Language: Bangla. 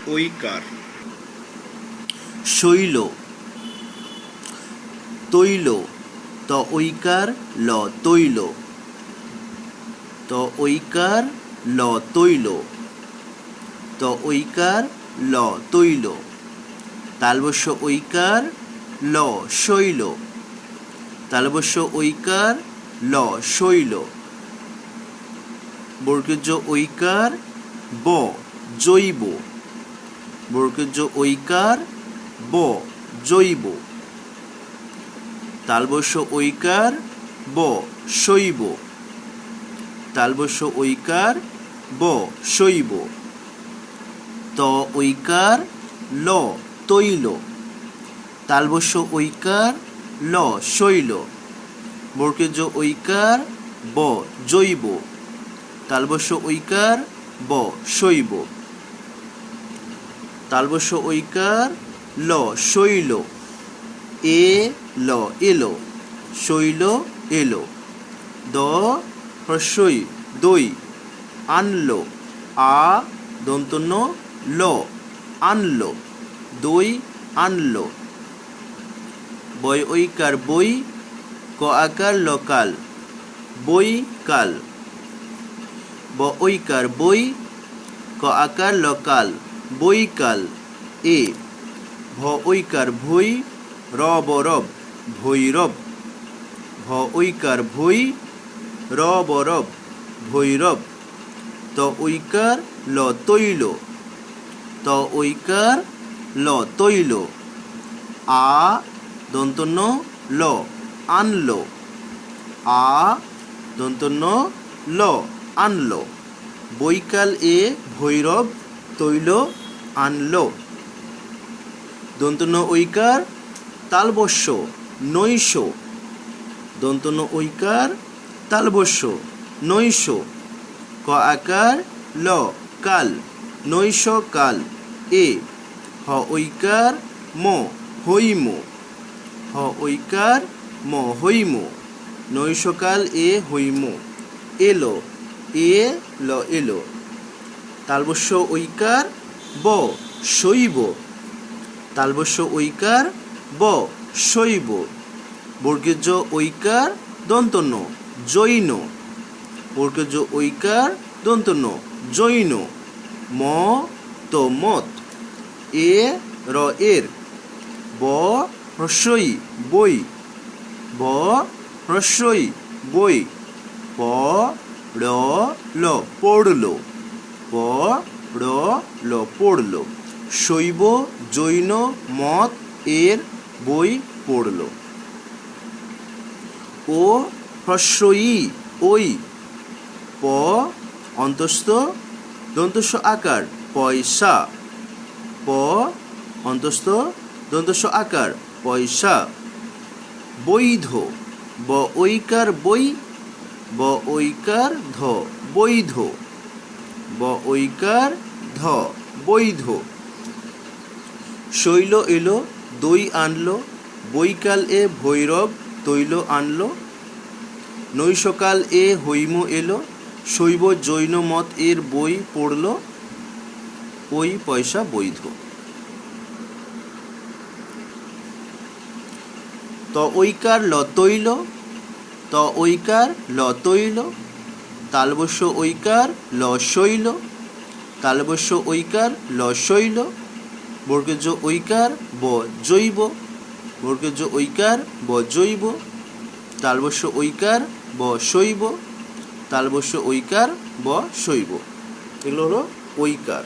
ঐকার। শৈল তৈল ত ঐকার ল তৈল ত ঐকার ল তৈল ত ঐকার ল তৈল তালবস্য ঐকার ল শৈল তালবস্য ঐকার ল শৈল বর্গীয় ঐকার ব জৈব বর্গীয় ঐকার ব জৈব তালবস্য ঐকার ব শৈব তালবস্য ঐকার ব শৈব ত ঐকার ল তৈল তালবস্য ঐকার ল শৈল বর্গীয় ঐকার ব জৈব তালবস্য ঐকার ব শৈব তালবস্য ঐকার ল শৈল এ ল এলো শৈল এলো দ হ্রস্বই দই আনলো আ দন্তন্য ল আনলো দই আনলো বয় ঐকার বই ক আকার লকাল বই কাল ব ঐকার বই ক আকার লকাল বৈকাল এ ভ ঐকার ভৈ র বরব ভৈরব ভ ঐকার ভৈ র বরব ভৈরব ত ঐকার ল তৈল ত ঐকার ল তৈল আ দন্তন্য ল আনলো আ দন্তন্য ল আনলো বৈকাল এ ভৈরব তৈল আনলো দন্তন্য ঐকার তালবস্য নৈশ দন্তন্য ঐকার তালবস্য নৈশ ক আকার ল কাল নৈশ কাল এ হ ঐকার ম হৈম হ ঐকার ম হৈম নৈশকাল এ হৈম এলো এ ল এলো তালবস্য ঐকার ব শৈব তালবস্য ঐকার ব শৈব বর্গীয় ঐকার দন্তন্য জৈন বর্গীয় ঐকার দন্তন্য জৈন ম তো মত এ র এর ব হ্রস্বই বই ব হ্রস্বই বই প র ল পড়ল প র ল পড়ল শৈব জৈন মত এর বই পড়ল ও হ্রস্বই ওই প অন্তস্থ দন্তস্ব আকার পয়সা প অন্তস্থ দন্তস্ব আকার পয়সা বৈধ ব ঐকার বই ব ঐকার ধ বৈধ ব ঐকার ধ বৈধ শৈল এলো দই আনলো বৈকাল এ ভৈরব তৈল আনলো নৈশকাল এ হৈম এলো শৈব জৈন মত এর বই পড়ল ওই পয়সা বৈধ ত ঐকার ল তৈল ত ঐকার ল তৈল তালবস্য ঐকার ল শৈল তালবস্য ঐকার ল শৈল বর্গীয় ঐকার ব জৈব বর্গীয় ঐকার ব জৈব তালবস্য ঐকার ব শৈব তালবস্য ঐকার ব শৈব এগুলো হলো ঐকার।